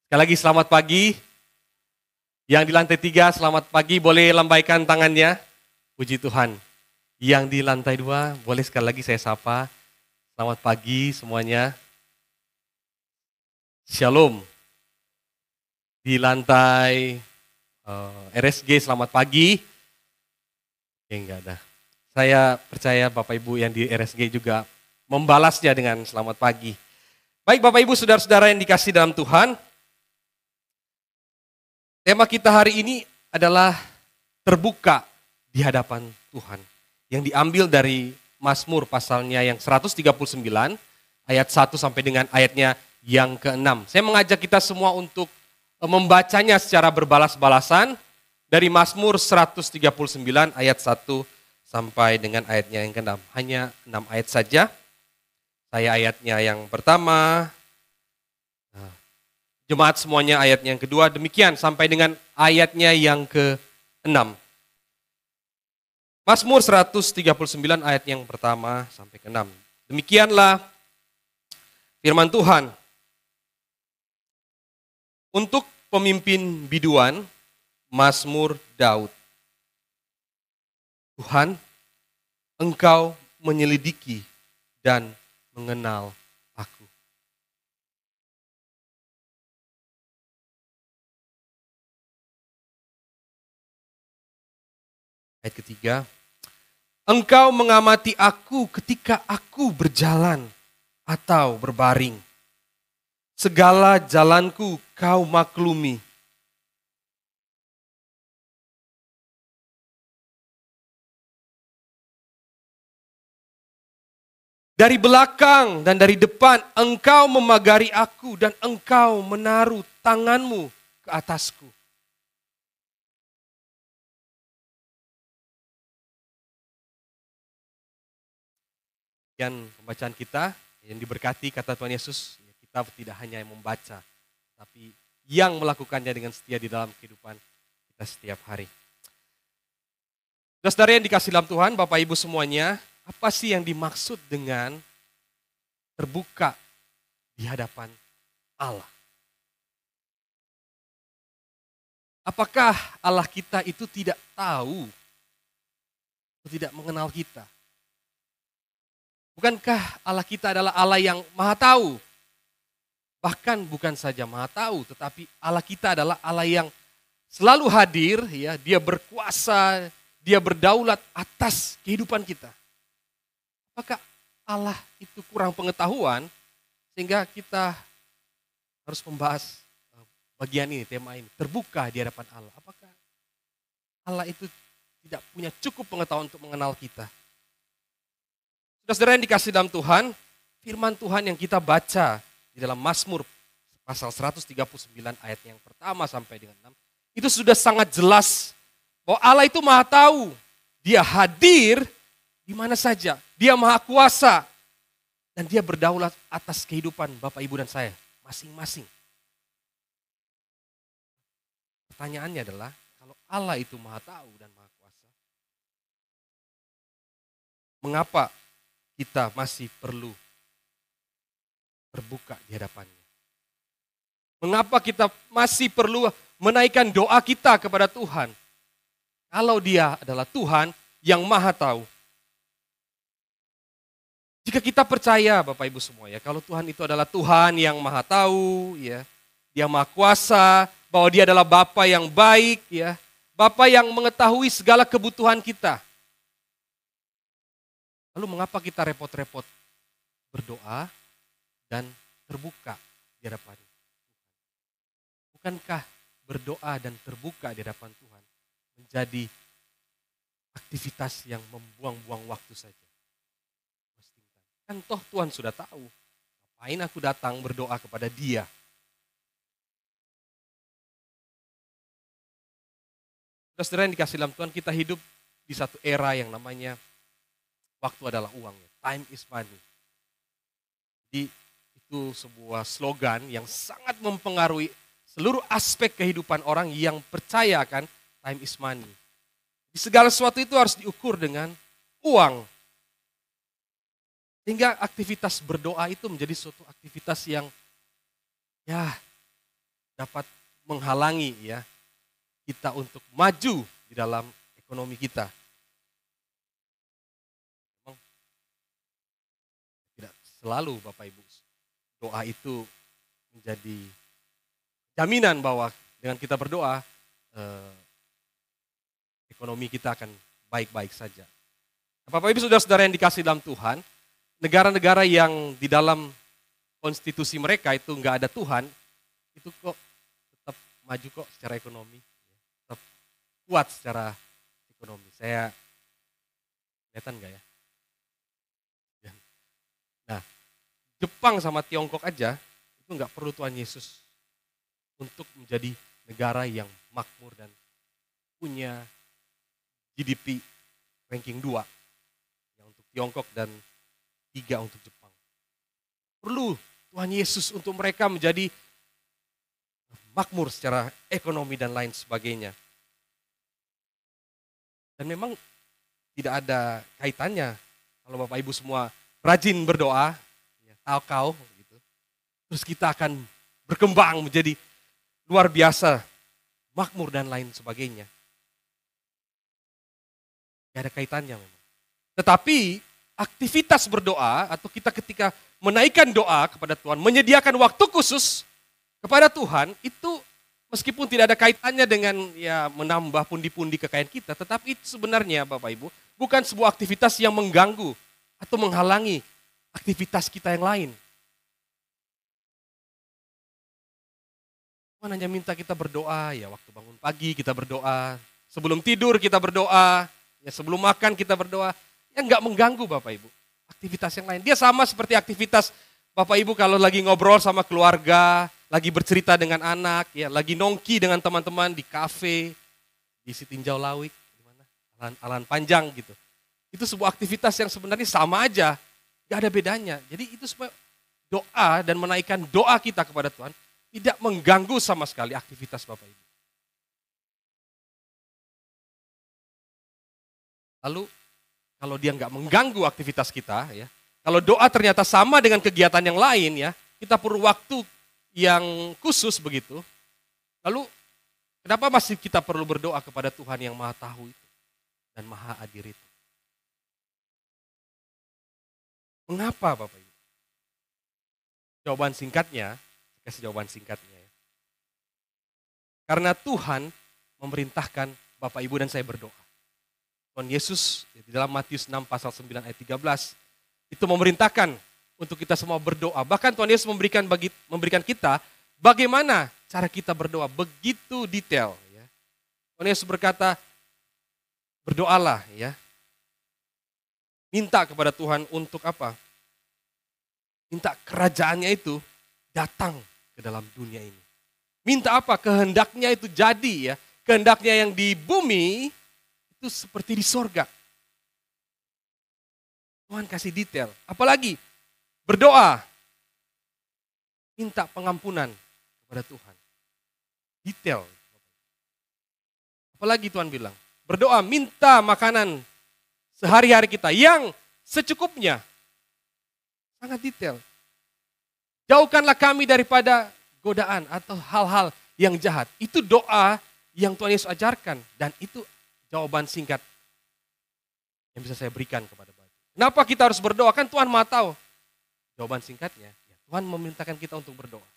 Sekali lagi selamat pagi. Yang di lantai 3 selamat pagi, boleh lambaikan tangannya. Puji Tuhan. Yang di lantai 2 boleh sekali lagi saya sapa. Selamat pagi semuanya. Shalom. Di lantai RSG selamat pagi. Enggak ada. Saya percaya Bapak Ibu yang di RSG juga membalasnya dengan selamat pagi. Baik Bapak Ibu saudara-saudara yang dikasih dalam Tuhan. Tema kita hari ini adalah terbuka di hadapan Tuhan. Yang diambil dari Mazmur pasalnya yang 139 ayat 1 sampai dengan ayatnya yang ke-6. Saya mengajak kita semua untuk membacanya secara berbalas-balasan dari Mazmur 139 ayat 1 sampai dengan ayatnya yang ke-6. Hanya 6 ayat saja. Saya ayatnya yang pertama. Jemaat semuanya ayatnya yang kedua, demikian sampai dengan ayatnya yang ke-6. Mazmur 139 ayat yang pertama sampai ke-6. Demikianlah firman Tuhan. Untuk pemimpin biduan, Mazmur Daud. Tuhan, Engkau menyelidiki dan mengenal aku. Ayat ketiga, Engkau mengamati aku ketika aku berjalan atau berbaring. Segala jalanku kau maklumi. Dari belakang dan dari depan engkau memagari aku dan engkau menaruh tanganmu ke atasku. Sekian pembacaan kita yang diberkati kata Tuhan Yesus. Kita tidak hanya membaca, tapi yang melakukannya dengan setia di dalam kehidupan kita setiap hari. Saudara yang dikasih dalam Tuhan, Bapak Ibu semuanya, apa sih yang dimaksud dengan terbuka di hadapan Allah? Apakah Allah kita itu tidak tahu, atau tidak mengenal kita? Bukankah Allah kita adalah Allah yang maha tahu? Bahkan bukan saja maha tahu, tetapi Allah kita adalah Allah yang selalu hadir, ya, Dia berkuasa, Dia berdaulat atas kehidupan kita. Apakah Allah itu kurang pengetahuan sehingga kita harus membahas bagian ini, tema ini, terbuka di hadapan Allah. Apakah Allah itu tidak punya cukup pengetahuan untuk mengenal kita? Saudara yang dikasih dalam Tuhan, firman Tuhan yang kita baca di dalam Mazmur pasal 139 ayat yang pertama sampai dengan 6, itu sudah sangat jelas bahwa Allah itu maha tahu. Dia hadir di mana saja. Dia maha kuasa. Dan Dia berdaulat atas kehidupan Bapak, Ibu, dan saya masing-masing. Pertanyaannya adalah, kalau Allah itu maha tahu dan maha kuasa, mengapa kita masih perlu terbuka di hadapannya? Mengapa kita masih perlu menaikkan doa kita kepada Tuhan? Kalau Dia adalah Tuhan yang maha tahu. Jika kita percaya Bapak Ibu semua ya, kalau Tuhan itu adalah Tuhan yang maha tahu, ya, Dia maha kuasa, bahwa Dia adalah Bapa yang baik, ya, Bapa yang mengetahui segala kebutuhan kita. Lalu mengapa kita repot-repot berdoa dan terbuka di hadapan Tuhan? Bukankah berdoa dan terbuka di hadapan Tuhan menjadi aktivitas yang membuang-buang waktu saja? Kan toh Tuhan sudah tahu, ngapain aku datang berdoa kepada Dia? Saudara yang dikasih dalam Tuhan, kita hidup di satu era yang namanya waktu adalah uang. Time is money. Jadi itu sebuah slogan yang sangat mempengaruhi seluruh aspek kehidupan orang yang percaya akan time is money. Di segala sesuatu itu harus diukur dengan uang. Sehingga aktivitas berdoa itu menjadi suatu aktivitas yang ya dapat menghalangi ya kita untuk maju di dalam ekonomi kita. Memang tidak selalu Bapak Ibu doa itu menjadi jaminan bahwa dengan kita berdoa ekonomi kita akan baik-baik saja. Bapak Ibu saudara-saudara yang dikasih dalam Tuhan, negara-negara yang di dalam konstitusi mereka itu nggak ada Tuhan, itu kok tetap maju kok secara ekonomi, tetap kuat secara ekonomi. Saya kelihatan nggak ya? Nah, Jepang sama Tiongkok aja itu nggak perlu Tuhan Yesus untuk menjadi negara yang makmur dan punya GDP ranking 2 yang untuk Tiongkok dan 3 untuk Jepang. Perlu Tuhan Yesus untuk mereka menjadi makmur secara ekonomi dan lain sebagainya. Dan memang tidak ada kaitannya kalau Bapak Ibu semua rajin berdoa, ya, tawakal gitu. Terus kita akan berkembang menjadi luar biasa, makmur dan lain sebagainya. Tidak ada kaitannya memang. Tetapi aktivitas berdoa atau kita ketika menaikkan doa kepada Tuhan, menyediakan waktu khusus kepada Tuhan, itu meskipun tidak ada kaitannya dengan ya menambah pundi-pundi kekayaan kita, tetapi itu sebenarnya Bapak Ibu bukan sebuah aktivitas yang mengganggu atau menghalangi aktivitas kita yang lain. Tuhan hanya minta kita berdoa, ya waktu bangun pagi kita berdoa, sebelum tidur kita berdoa, ya sebelum makan kita berdoa, yang nggak mengganggu Bapak Ibu. Aktivitas yang lain. Dia sama seperti aktivitas Bapak Ibu kalau lagi ngobrol sama keluarga, lagi bercerita dengan anak, ya lagi nongki dengan teman-teman di kafe, di Sitinjau Lawik, di mana? Alan Panjang gitu. Itu sebuah aktivitas yang sebenarnya sama aja, nggak ada bedanya. Jadi itu semua doa dan menaikkan doa kita kepada Tuhan tidak mengganggu sama sekali aktivitas Bapak Ibu. Lalu kalau dia nggak mengganggu aktivitas kita, ya, kalau doa ternyata sama dengan kegiatan yang lain, ya, kita perlu waktu yang khusus begitu. Lalu kenapa masih kita perlu berdoa kepada Tuhan yang Maha Tahu itu dan Maha Hadir itu? Mengapa Bapak Ibu? Jawaban singkatnya, kasih jawaban singkatnya. Ya. Karena Tuhan memerintahkan Bapak Ibu dan saya berdoa. Tuhan Yesus di dalam Matius 6 pasal 9 ayat 13 itu memerintahkan untuk kita semua berdoa. Bahkan Tuhan Yesus memberikan kita bagaimana cara kita berdoa begitu detail. Ya. Tuhan Yesus berkata, berdoalah ya. Minta kepada Tuhan untuk apa? Minta kerajaannya itu datang ke dalam dunia ini. Minta apa? Kehendaknya itu jadi ya. Kehendaknya yang di bumi itu seperti di sorga. Tuhan kasih detail. Apalagi berdoa. Minta pengampunan kepada Tuhan. Detail. Apalagi Tuhan bilang. Berdoa minta makanan sehari-hari kita yang secukupnya. Sangat detail. Jauhkanlah kami daripada godaan atau hal-hal yang jahat. Itu doa yang Tuhan Yesus ajarkan. Dan itu jawaban singkat yang bisa saya berikan kepada Bapak. Kenapa kita harus berdoa? Kan Tuhan Maha tahu. Jawaban singkatnya, ya Tuhan memerintahkan kita untuk berdoa.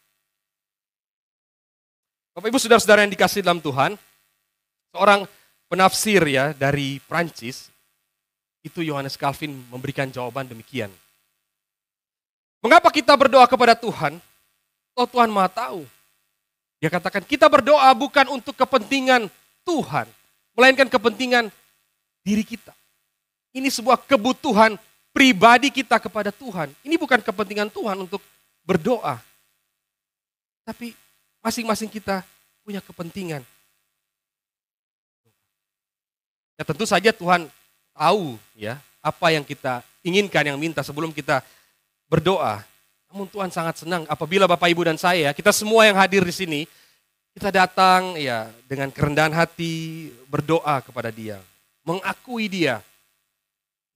Bapak Ibu saudara-saudara yang dikasih dalam Tuhan, seorang penafsir ya dari Prancis, itu Johannes Calvin memberikan jawaban demikian. Mengapa kita berdoa kepada Tuhan? Oh Tuhan Maha tahu. Dia katakan kita berdoa bukan untuk kepentingan Tuhan, melainkan kepentingan diri kita. Ini sebuah kebutuhan pribadi kita kepada Tuhan. Ini bukan kepentingan Tuhan untuk berdoa. Tapi masing-masing kita punya kepentingan. Ya tentu saja Tuhan tahu ya apa yang kita inginkan, yang minta sebelum kita berdoa. Namun Tuhan sangat senang apabila Bapak Ibu dan saya, kita semua yang hadir di sini, kita datang ya dengan kerendahan hati berdoa kepada Dia, mengakui Dia,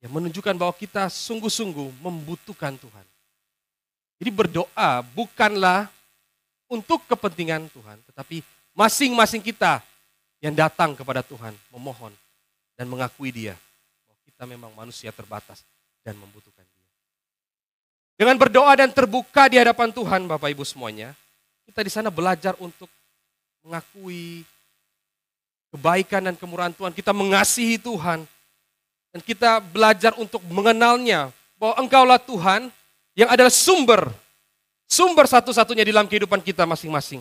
ya, menunjukkan bahwa kita sungguh-sungguh membutuhkan Tuhan. Jadi berdoa bukanlah untuk kepentingan Tuhan, tetapi masing-masing kita yang datang kepada Tuhan memohon dan mengakui Dia bahwa kita memang manusia terbatas dan membutuhkan Dia. Dengan berdoa dan terbuka di hadapan Tuhan, Bapak Ibu semuanya, kita di sana belajar untuk mengakui kebaikan dan kemurahan Tuhan. Kita mengasihi Tuhan dan kita belajar untuk mengenalnya bahwa Engkaulah Tuhan yang adalah sumber satu-satunya di dalam kehidupan kita masing-masing.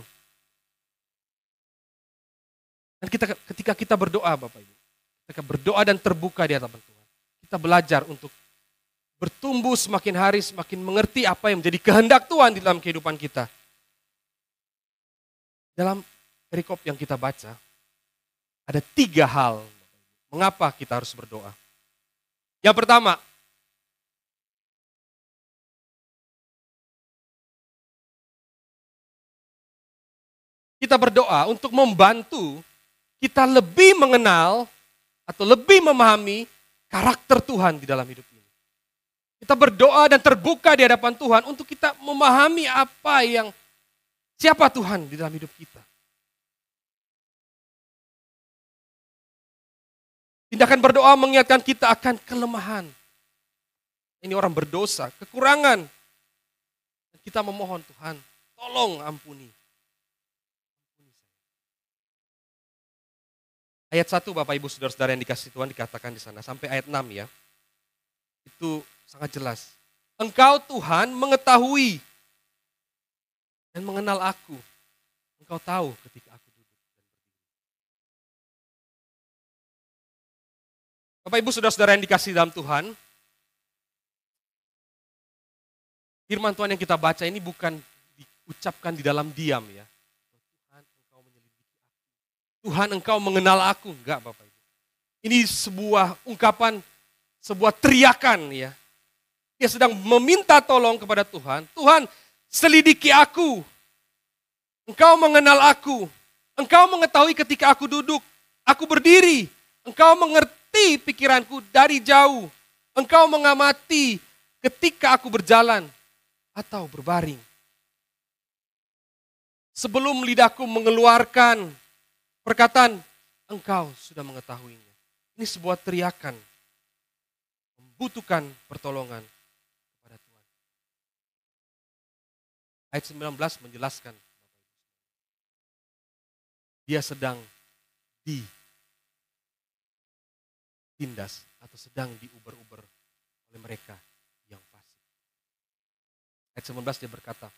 Dan ketika kita berdoa, Bapak Ibu, ketika berdoa dan terbuka di hadapan Tuhan, kita belajar untuk bertumbuh semakin hari, semakin mengerti apa yang menjadi kehendak Tuhan di dalam kehidupan kita. Dalam perikop yang kita baca, ada 3 hal mengapa kita harus berdoa. Yang pertama, kita berdoa untuk membantu kita lebih mengenal atau lebih memahami karakter Tuhan di dalam hidup ini. Kita berdoa dan terbuka di hadapan Tuhan untuk kita memahami siapa Tuhan di dalam hidup kita. Tindakan berdoa mengingatkan kita akan kelemahan. Ini orang berdosa, kekurangan. Dan kita memohon Tuhan, tolong ampuni. Ayat 1 Bapak Ibu Saudara-saudara yang dikasihi Tuhan dikatakan di sana sampai ayat 6 ya. Itu sangat jelas. Engkau Tuhan mengetahui dan mengenal aku. Engkau tahu ketika aku duduk dan berdiri. Bapak Ibu Saudara-saudara yang dikasihi dalam Tuhan, firman Tuhan yang kita baca ini bukan diucapkan di dalam diam ya. Tuhan engkau menyelidiki aku. Tuhan engkau mengenal aku. Enggak Bapak Ibu. Ini sebuah ungkapan, sebuah teriakan ya. Dia sedang meminta tolong kepada Tuhan. Tuhan, selidiki aku. Engkau mengenal aku. Engkau mengetahui ketika aku duduk, aku berdiri. Engkau mengerti pikiranku dari jauh. Engkau mengamati ketika aku berjalan atau berbaring. Sebelum lidahku mengeluarkan perkataan, engkau sudah mengetahuinya. Ini sebuah teriakan. Membutuhkan pertolongan. Ayat 19 menjelaskan, dia sedang ditindas atau sedang diuber-uber oleh mereka yang fasik. Ayat 19 dia berkata,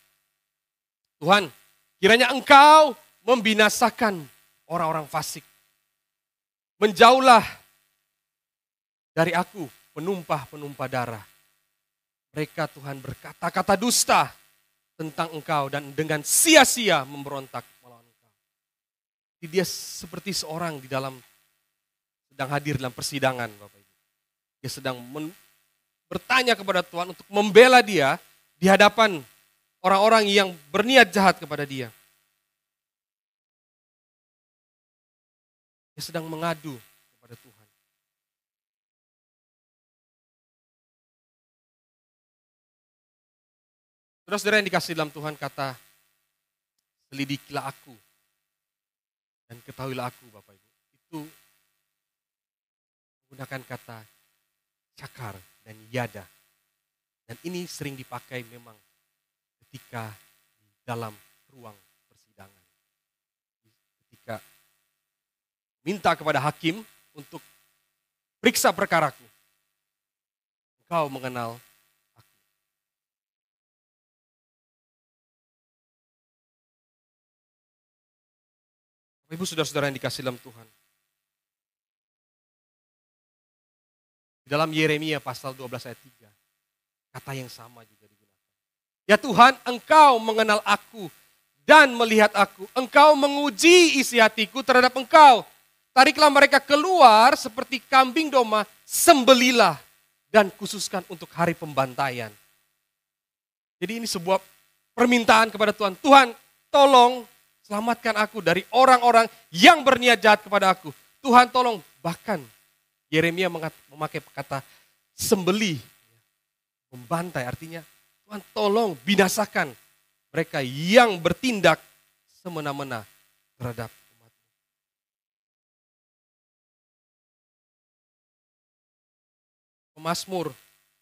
Tuhan, kiranya engkau membinasakan orang-orang fasik. Menjauhlah dari aku penumpah-penumpah darah. Mereka Tuhan berkata-kata dusta tentang engkau dan dengan sia-sia memberontak melawan engkau. Jadi dia seperti seorang sedang hadir dalam persidangan Bapak Ibu. Dia sedang bertanya kepada Tuhan untuk membela dia di hadapan orang-orang yang berniat jahat kepada dia. Dia sedang mengadu kepada Tuhan. Saudara-saudara yang dikasihi dalam Tuhan kata, selidikilah aku dan ketahuilah aku Bapak Ibu. Itu menggunakan kata cakar dan yada. Dan ini sering dipakai memang ketika di dalam ruang persidangan. Ketika minta kepada hakim untuk periksa perkaraku. Engkau mengenal Ibu saudara-saudara yang dikasihi dalam Tuhan. Di dalam Yeremia pasal 12 ayat 3, kata yang sama juga digunakan. Ya Tuhan, engkau mengenal aku dan melihat aku. Engkau menguji isi hatiku terhadap engkau. Tariklah mereka keluar seperti kambing domba, sembelilah dan khususkan untuk hari pembantaian. Jadi ini sebuah permintaan kepada Tuhan. Tuhan, tolong selamatkan aku dari orang-orang yang berniat jahat kepada aku. Tuhan tolong, bahkan Yeremia memakai kata sembelih, membantai, artinya Tuhan tolong binasakan mereka yang bertindak semena-mena terhadap umat. Pemazmur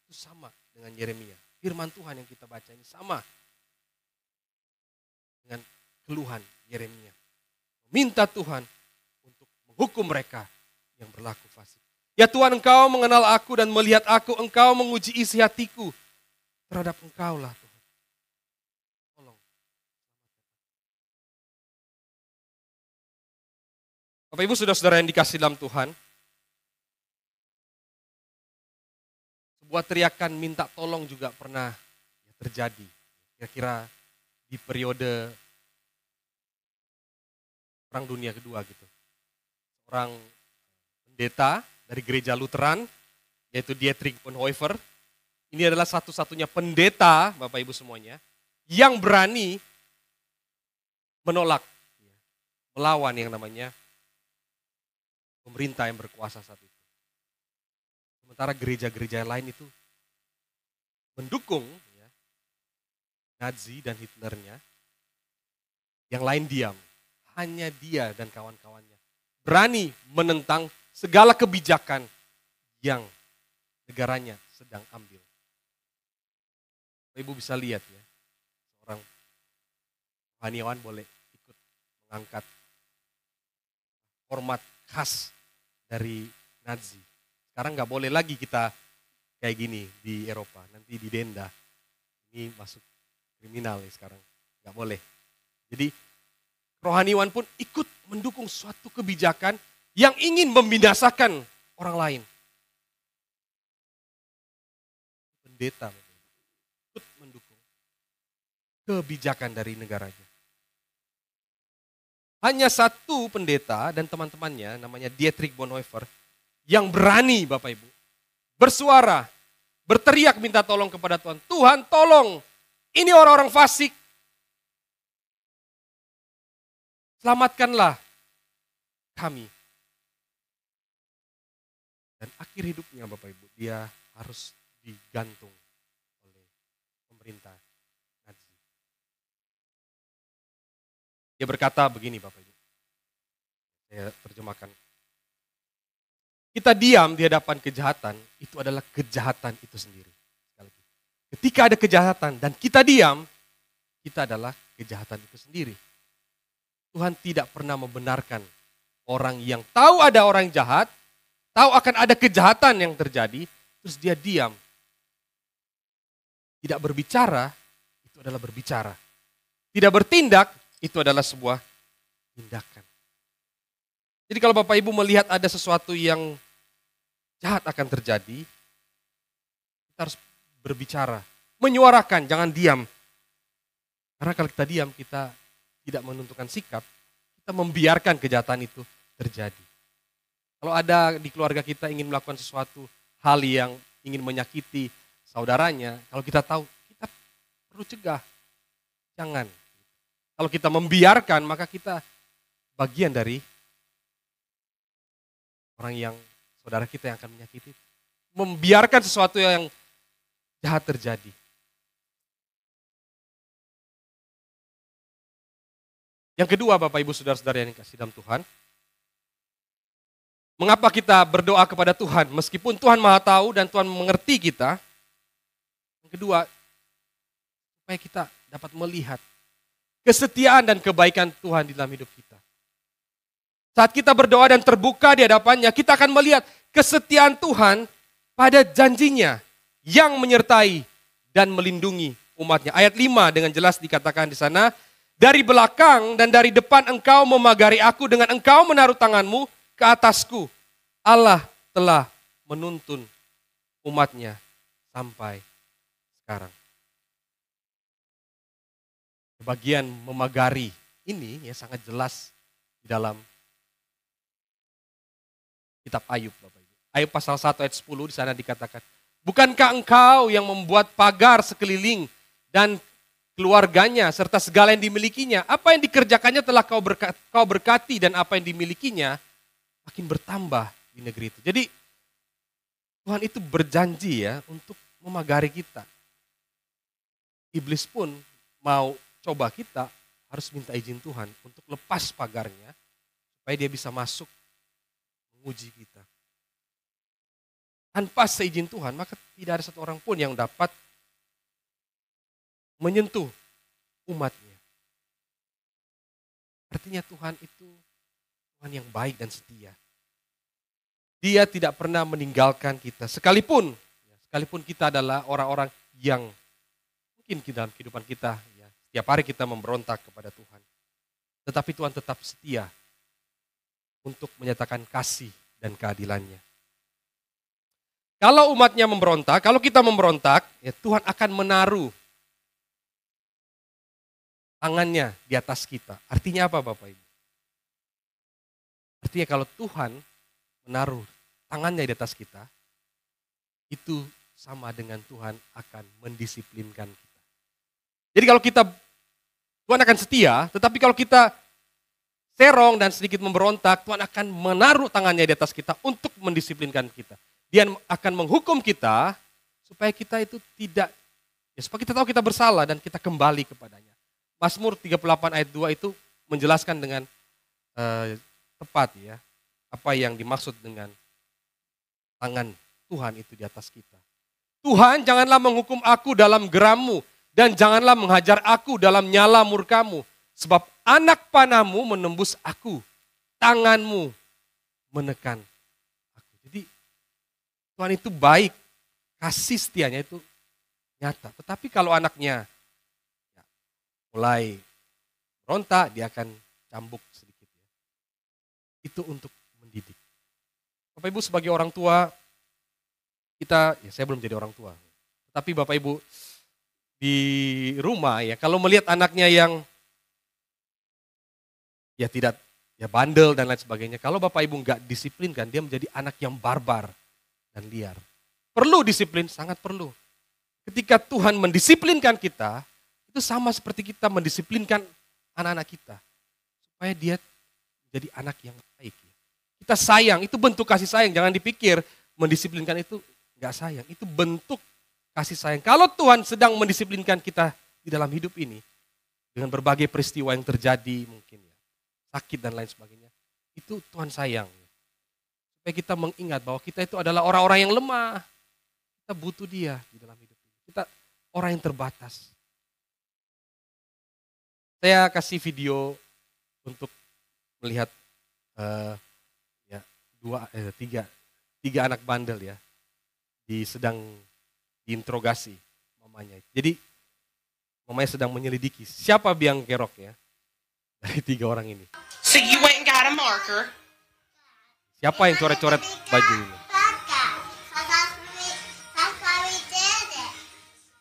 itu sama dengan Yeremia. Firman Tuhan yang kita baca ini sama dengan keluhan Yeremia. Minta Tuhan untuk menghukum mereka yang berlaku fasik. Ya Tuhan, Engkau mengenal aku dan melihat aku, Engkau menguji isi hatiku. Terhadap Engkau lah Tuhan. Tolong. Bapak Ibu saudara-saudara yang dikasih dalam Tuhan, sebuah teriakan minta tolong juga pernah terjadi. Kira-kira di periode Perang Dunia Kedua gitu. Seorang pendeta dari gereja Lutheran, yaitu Dietrich Bonhoeffer. Ini adalah satu-satunya pendeta, Bapak Ibu semuanya, yang berani menolak, melawan yang namanya pemerintah yang berkuasa saat itu. Sementara gereja-gereja lain itu mendukung Nazi dan Hitlernya, yang lain diam. Hanya dia dan kawan-kawannya berani menentang segala kebijakan yang negaranya sedang ambil. Ibu bisa lihat ya, seorang rohaniawan boleh ikut mengangkat hormat khas dari Nazi. Sekarang nggak boleh lagi kita kayak gini di Eropa, nanti didenda. Ini masuk kriminal nih sekarang, nggak boleh. Jadi rohaniawan pun ikut mendukung suatu kebijakan yang ingin membinasakan orang lain. Pendeta ikut mendukung kebijakan dari negaranya. Hanya satu pendeta dan teman-temannya, namanya Dietrich Bonhoeffer, yang berani Bapak Ibu bersuara, berteriak minta tolong kepada Tuhan. Tuhan tolong, ini orang-orang fasik. Selamatkanlah kami. Dan akhir hidupnya Bapak Ibu, dia harus digantung oleh pemerintah Nazi. Dia berkata begini Bapak Ibu, saya terjemahkan. Kita diam di hadapan kejahatan, itu adalah kejahatan itu sendiri. Ketika ada kejahatan dan kita diam, kita adalah kejahatan itu sendiri. Tuhan tidak pernah membenarkan orang yang tahu ada orang jahat, tahu akan ada kejahatan yang terjadi, terus dia diam. Tidak berbicara, itu adalah berbicara. Tidak bertindak, itu adalah sebuah tindakan. Jadi kalau Bapak Ibu melihat ada sesuatu yang jahat akan terjadi, kita harus berbicara, menyuarakan, jangan diam. Karena kalau kita diam, kita tidak menentukan sikap, kita membiarkan kejahatan itu terjadi. Kalau ada di keluarga kita ingin melakukan sesuatu hal yang ingin menyakiti saudaranya, kalau kita tahu, kita perlu cegah. Jangan. Kalau kita membiarkan, maka kita bagian dari orang yang saudara kita yang akan menyakiti. Membiarkan sesuatu yang jahat terjadi. Yang kedua Bapak Ibu Saudara-saudara yang dikasihi dalam Tuhan. Mengapa kita berdoa kepada Tuhan meskipun Tuhan Maha Tahu dan Tuhan mengerti kita. Yang kedua, supaya kita dapat melihat kesetiaan dan kebaikan Tuhan di dalam hidup kita. Saat kita berdoa dan terbuka di hadapannya, kita akan melihat kesetiaan Tuhan pada janjinya yang menyertai dan melindungi umatnya. Ayat 5 dengan jelas dikatakan di sana, dari belakang dan dari depan engkau memagari aku dengan engkau menaruh tanganmu ke atasku. Allah telah menuntun umatnya sampai sekarang. Bagian memagari ini ya sangat jelas di dalam kitab Ayub Bapak Ibu. Ayub pasal 1 ayat 10 di sana dikatakan, bukankah engkau yang membuat pagar sekeliling dan keluarganya serta segala yang dimilikinya, apa yang dikerjakannya telah kau berkati dan apa yang dimilikinya makin bertambah di negeri itu. Jadi Tuhan itu berjanji ya untuk memagari kita. Iblis pun mau coba kita harus minta izin Tuhan untuk lepas pagarnya supaya dia bisa masuk menguji kita. Tanpa seizin Tuhan, maka tidak ada satu orang pun yang dapat menyentuh umatnya. Artinya Tuhan itu Tuhan yang baik dan setia. Dia tidak pernah meninggalkan kita. Sekalipun kita adalah orang-orang yang mungkin dalam kehidupan kita, ya, setiap hari kita memberontak kepada Tuhan. Tetapi Tuhan tetap setia untuk menyatakan kasih dan keadilannya. Kalau umatnya memberontak, kalau kita memberontak, ya Tuhan akan menaruh tangannya di atas kita. Artinya apa Bapak Ibu? Artinya kalau Tuhan menaruh tangannya di atas kita, itu sama dengan Tuhan akan mendisiplinkan kita. Jadi kalau Tuhan akan setia, tetapi kalau kita serong dan sedikit memberontak, Tuhan akan menaruh tangannya di atas kita untuk mendisiplinkan kita. Dia akan menghukum kita supaya kita itu tidak, ya supaya kita tahu kita bersalah dan kita kembali kepadanya. Mazmur 38 ayat 2 itu menjelaskan dengan tepat ya apa yang dimaksud dengan tangan Tuhan itu di atas kita. Tuhan, janganlah menghukum aku dalam gerammu dan janganlah menghajar aku dalam nyala murkamu, sebab anak panahmu menembus aku, tanganmu menekan aku. Jadi Tuhan itu baik, kasih setianya itu nyata. Tetapi kalau anaknya mulai berontak, dia akan cambuk sedikit. Itu untuk mendidik. Bapak Ibu sebagai orang tua, saya belum jadi orang tua. Tapi Bapak Ibu di rumah ya, kalau melihat anaknya yang ya tidak, ya bandel dan lain sebagainya. Kalau Bapak Ibu nggak disiplinkan, dia menjadi anak yang barbar dan liar. Perlu disiplin, sangat perlu. Ketika Tuhan mendisiplinkan kita, itu sama seperti kita mendisiplinkan anak-anak kita. Supaya dia jadi anak yang baik. Kita sayang, itu bentuk kasih sayang. Jangan dipikir mendisiplinkan itu nggak sayang. Itu bentuk kasih sayang. Kalau Tuhan sedang mendisiplinkan kita di dalam hidup ini, dengan berbagai peristiwa yang terjadi mungkin ya, sakit dan lain sebagainya, itu Tuhan sayang. Supaya kita mengingat bahwa kita itu adalah orang-orang yang lemah. Kita butuh dia di dalam hidup ini. Kita orang yang terbatas. Saya kasih video untuk melihat tiga anak bandel ya, sedang diinterogasi mamanya. Jadi mamanya sedang menyelidiki siapa biang kerok ya dari tiga orang ini. So you went and got a marker. Siapa yang coret-coret baju ini?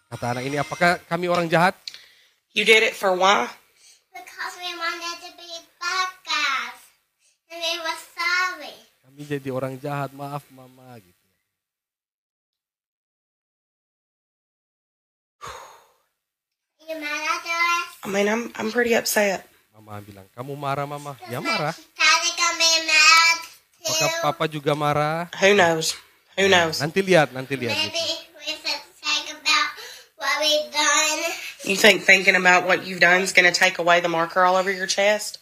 Kata anak ini, apakah kami orang jahat? You did it for why? Because we wanted to be bad guys. And we were sorry. Kami jadi orang jahat, maaf mama gitu. You mad at us? I mean, I'm pretty upset. Mama bilang, kamu marah mama? Ya marah. Daddy gonna be mad Apakah too. papa juga marah? Who knows? Who knows? Nanti lihat. Maybe Gitu. we should think about what we've done. You think thinking about what you've done is going to take away the marker all over your chest?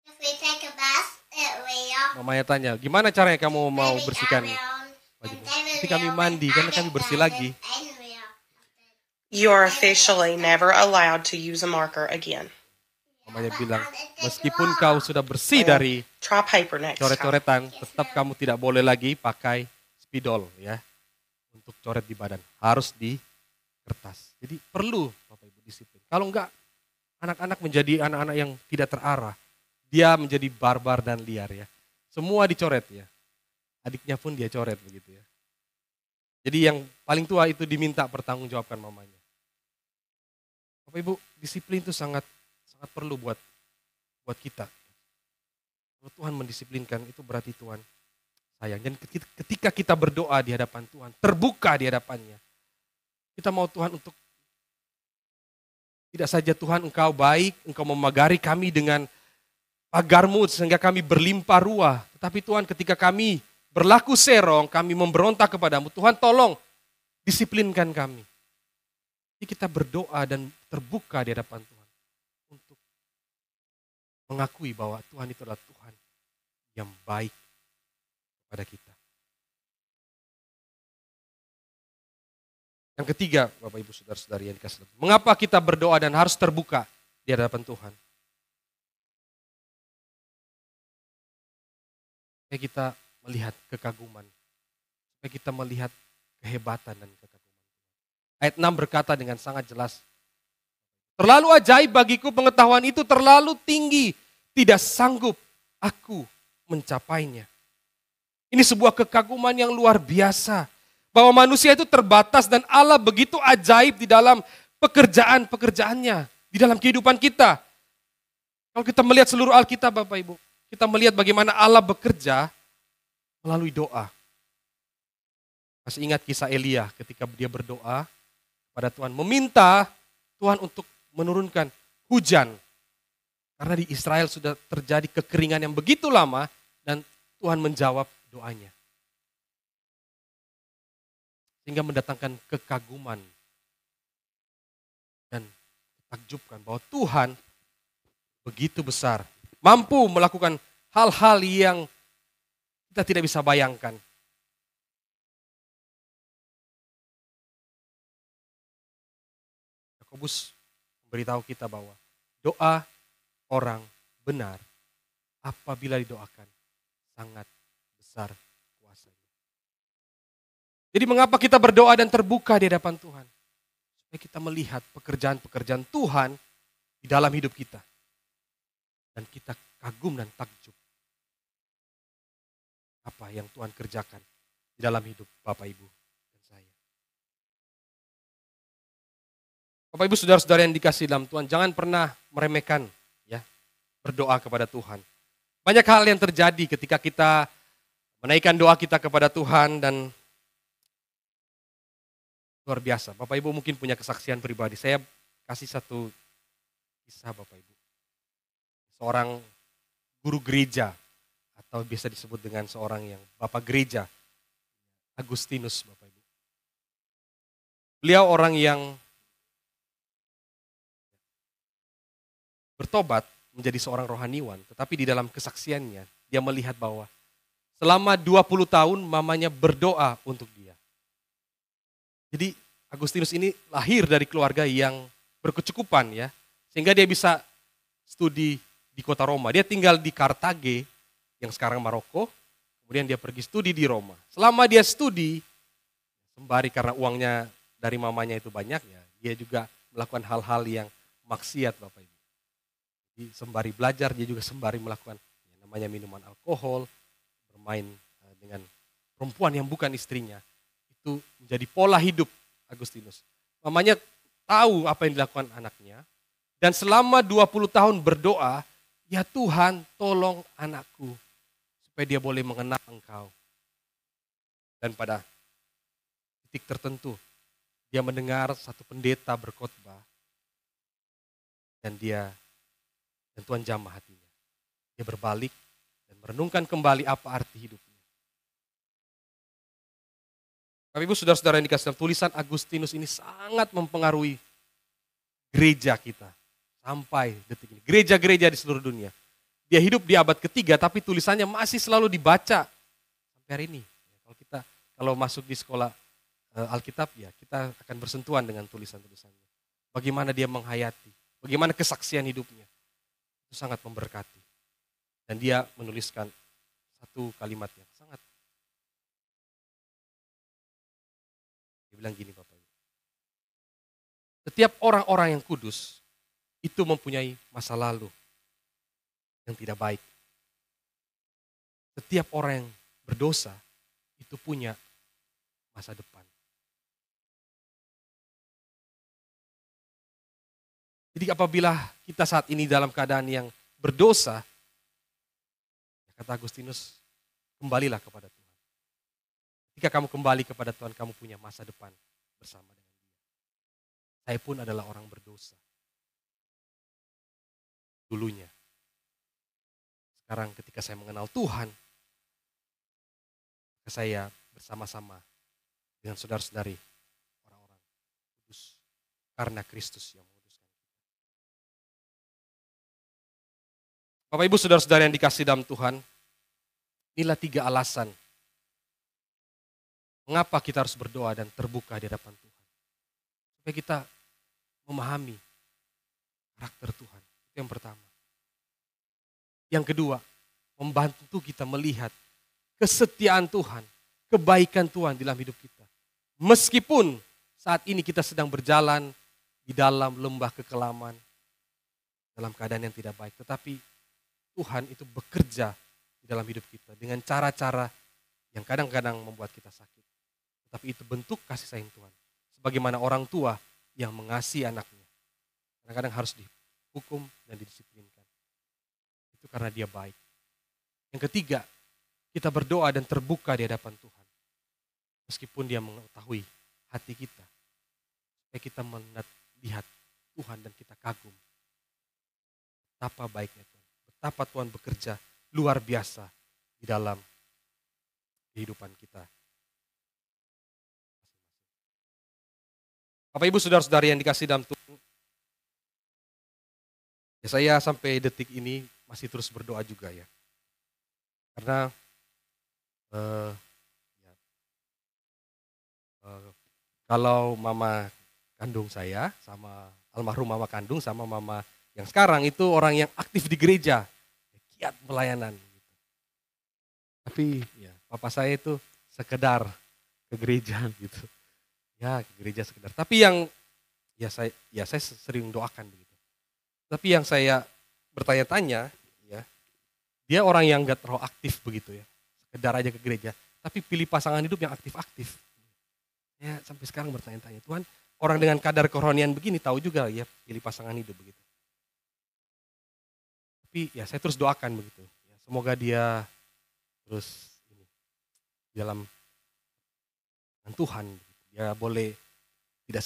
If we take a bath, it will. Mamanya tanya, gimana caranya kamu mau Maybe bersihkan I will. baju? And David Nanti kami will. mandi, And karena I kami get bersih that. lagi. And will. You are officially never allowed to use a marker again. Mamanya bilang, meskipun kau sudah bersih dari Try paper next time. coret-coretan, tetap kamu tidak boleh lagi pakai spidol ya untuk coret di badan. Harus di kertas. Jadi perlu Bapak Ibu disiplin. Kalau enggak, anak-anak menjadi anak-anak yang tidak terarah. Dia menjadi barbar dan liar ya. Semua dicoret ya. Adiknya pun dia coret begitu ya. Jadi yang paling tua itu diminta pertanggungjawabkan mamanya. Bapak Ibu, disiplin itu sangat perlu buat kita. Kalau Tuhan mendisiplinkan itu berarti Tuhan sayang. Dan ketika kita berdoa di hadapan Tuhan, terbuka di hadapannya, kita mau Tuhan untuk tidak saja Tuhan engkau baik, engkau memagari kami dengan pagar-Mu sehingga kami berlimpah ruah. Tetapi Tuhan ketika kami berlaku serong, kami memberontak kepadamu, Tuhan tolong disiplinkan kami. Jadi kita berdoa dan terbuka di hadapan Tuhan untuk mengakui bahwa Tuhan itu adalah Tuhan yang baik kepada kita. Yang ketiga, Bapak Ibu Saudara-saudari yang dikasihi Tuhan, mengapa kita berdoa dan harus terbuka di hadapan Tuhan? Supaya kita melihat kekaguman, supaya kita melihat kehebatan dan kekaguman. Ayat 6 berkata dengan sangat jelas, terlalu ajaib bagiku pengetahuan itu, terlalu tinggi, tidak sanggup aku mencapainya. Ini sebuah kekaguman yang luar biasa. Bahwa manusia itu terbatas dan Allah begitu ajaib di dalam pekerjaan-pekerjaannya. Di dalam kehidupan kita. Kalau kita melihat seluruh Alkitab Bapak Ibu. Kita melihat bagaimana Allah bekerja melalui doa. Masih ingat kisah Elia ketika dia berdoa pada Tuhan. Meminta Tuhan untuk menurunkan hujan. Karena di Israel sudah terjadi kekeringan yang begitu lama dan Tuhan menjawab doanya. Sehingga mendatangkan kekaguman dan takjubkan bahwa Tuhan begitu besar. Mampu melakukan hal-hal yang kita tidak bisa bayangkan. Yakobus memberitahu kita bahwa doa orang benar apabila didoakan sangat besar kuasanya. Jadi mengapa kita berdoa dan terbuka di hadapan Tuhan? Supaya kita melihat pekerjaan-pekerjaan Tuhan di dalam hidup kita. Dan kita kagum dan takjub. Apa yang Tuhan kerjakan di dalam hidup Bapak Ibu dan saya. Bapak Ibu saudara-saudara yang dikasihi dalam Tuhan, jangan pernah meremehkan ya berdoa kepada Tuhan. Banyak hal yang terjadi ketika kita menaikkan doa kita kepada Tuhan dan luar biasa. Bapak Ibu mungkin punya kesaksian pribadi. Saya kasih satu kisah Bapak Ibu. Seorang guru gereja atau biasa disebut dengan seorang yang Bapak gereja, Agustinus Bapak Ibu. Beliau orang yang bertobat menjadi seorang rohaniwan, tetapi di dalam kesaksiannya dia melihat bahwa selama 20 tahun mamanya berdoa untuk dia. Jadi Agustinus ini lahir dari keluarga yang berkecukupan ya, sehingga dia bisa studi di kota Roma. Dia tinggal di Kartage yang sekarang Maroko, kemudian dia pergi studi di Roma. Selama dia studi, sembari karena uangnya dari mamanya itu banyak ya, dia juga melakukan hal-hal yang maksiat Bapak Ibu. Jadi sembari belajar dia juga sembari melakukan yang namanya minuman alkohol, bermain dengan perempuan yang bukan istrinya. Itu menjadi pola hidup Agustinus. Mamanya tahu apa yang dilakukan anaknya. Dan selama 20 tahun berdoa, ya Tuhan tolong anakku. Supaya dia boleh mengenal Engkau. Dan pada titik tertentu, dia mendengar satu pendeta berkhotbah. Dan Tuhan jamah hatinya. Dia berbalik dan merenungkan kembali apa arti hidupnya. Bapak Ibu saudara-saudara yang dikasih tulisan Agustinus ini sangat mempengaruhi gereja kita sampai detik ini. Gereja-gereja di seluruh dunia. Dia hidup di abad ketiga tapi tulisannya masih selalu dibaca sampai hari ini. Kalau masuk di sekolah Alkitab ya kita akan bersentuhan dengan tulisan-tulisannya. Bagaimana dia menghayati, bagaimana kesaksian hidupnya. Itu sangat memberkati. Dan dia menuliskan satu kalimat yang sangat. Dia bilang gini Bapak Ibu. Setiap orang-orang yang kudus itu mempunyai masa lalu yang tidak baik. Setiap orang yang berdosa itu punya masa depan. Jadi apabila kita saat ini dalam keadaan yang berdosa, kata Agustinus, kembalilah kepada Tuhan. Ketika kamu kembali kepada Tuhan, kamu punya masa depan bersama dengan Dia. Saya pun adalah orang berdosa. Dulunya. Sekarang ketika saya mengenal Tuhan, saya bersama-sama dengan saudara-saudari orang-orang kudus. Karena Kristus yang menguduskan. Bapak Ibu saudara-saudara yang dikasih dalam Tuhan, inilah 3 alasan mengapa kita harus berdoa dan terbuka di hadapan Tuhan. Supaya kita memahami karakter Tuhan. Itu yang pertama. Yang kedua, membantu kita melihat kesetiaan Tuhan, kebaikan Tuhan di dalam hidup kita. Meskipun saat ini kita sedang berjalan di dalam lembah kekelaman, dalam keadaan yang tidak baik. Tetapi Tuhan itu bekerja di dalam hidup kita dengan cara-cara yang kadang-kadang membuat kita sakit. Tetapi itu bentuk kasih sayang Tuhan. Sebagaimana orang tua yang mengasihi anaknya. Kadang-kadang harus dihukum dan didisiplinkan. Itu karena dia baik. Yang ketiga, kita berdoa dan terbuka di hadapan Tuhan. Meskipun dia mengetahui hati kita. Supaya kita melihat Tuhan dan kita kagum. Betapa baiknya Tuhan. Betapa Tuhan bekerja luar biasa di dalam kehidupan kita. Bapak Ibu saudara-saudari yang dikasih dalam Tuhan. Ya, saya sampai detik ini masih terus berdoa juga ya. Karena kalau mama kandung saya sama almarhum mama kandung sama mama yang sekarang itu orang yang aktif di gereja, giat pelayanan. Tapi ya papa saya itu sekedar ke gereja gitu, ya ke gereja sekedar. Tapi yang saya sering doakan begitu. Tapi yang saya bertanya-tanya, ya dia orang yang nggak terlalu aktif begitu ya, sekedar aja ke gereja. Tapi pilih pasangan hidup yang aktif-aktif. Ya sampai sekarang bertanya-tanya, Tuhan orang dengan kadar kerohanian begini tahu juga ya pilih pasangan hidup begitu. Tapi ya saya terus doakan begitu. Ya, semoga dia terus dalam Tuhan. Dia boleh tidak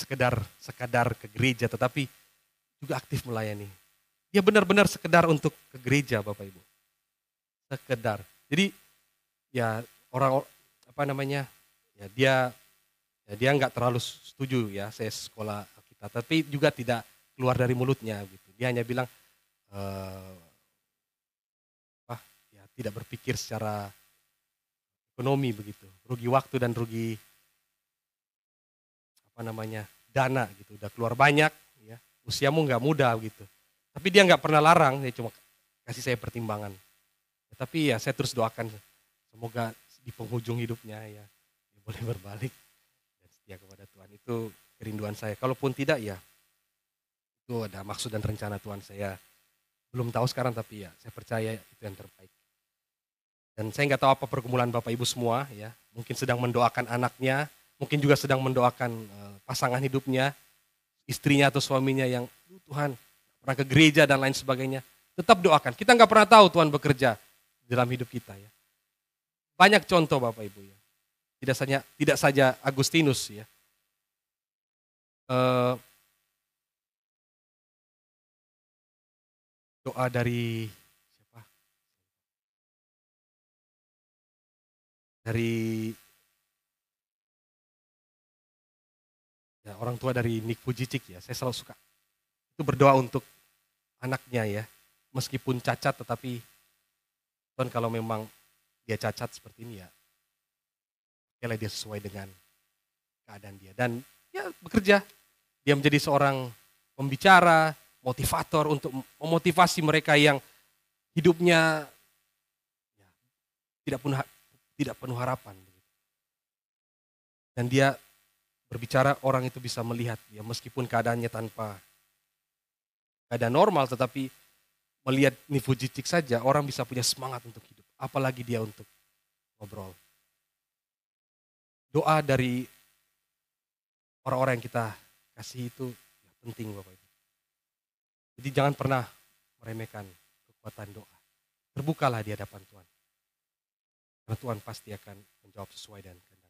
sekadar ke gereja tetapi juga aktif melayani. Dia benar-benar sekedar untuk ke gereja Bapak Ibu. Sekedar. Jadi ya orang dia nggak terlalu setuju ya saya sekolah kita, tapi juga tidak keluar dari mulutnya gitu. Dia hanya bilang tidak berpikir secara ekonomi begitu, rugi waktu dan rugi dana gitu, udah keluar banyak, ya usiamu nggak muda gitu. Tapi dia nggak pernah larang, dia cuma kasih saya pertimbangan. Tapi ya saya terus doakan semoga di penghujung hidupnya ya boleh berbalik dan setia kepada Tuhan. Itu kerinduan saya. Kalaupun tidak ya itu ada maksud dan rencana Tuhan. Saya belum tahu sekarang tapi ya saya percaya itu yang terbaik. Dan saya nggak tahu apa pergumulan Bapak Ibu semua ya. Mungkin sedang mendoakan anaknya, mungkin juga sedang mendoakan pasangan hidupnya, istrinya atau suaminya yang Tuhan pernah ke gereja dan lain sebagainya. Tetap doakan. Kita nggak pernah tahu Tuhan bekerja dalam hidup kita ya. Banyak contoh Bapak Ibu ya. Tidak saja Agustinus ya. Doa dari siapa? Dari ya, orang tua dari Nick Vujicic ya. Saya selalu suka. Itu berdoa untuk anaknya ya. Meskipun cacat tetapi Tuhan kalau memang dia cacat seperti ini ya, okelah dia sesuai dengan keadaan dia. Dan ya bekerja, dia menjadi seorang pembicara, motivator untuk memotivasi mereka yang hidupnya ya, tidak penuh harapan. Dan dia berbicara orang itu bisa melihat ya meskipun keadaannya tanpa keadaan normal tetapi melihat Vujicic saja orang bisa punya semangat untuk hidup. Apalagi dia untuk ngobrol. Doa dari orang-orang yang kita kasih itu ya, penting Bapak Ibu. Jadi jangan pernah meremehkan kekuatan doa. Terbukalah di hadapan Tuhan. Karena Tuhan pasti akan menjawab sesuai dengan kehendak.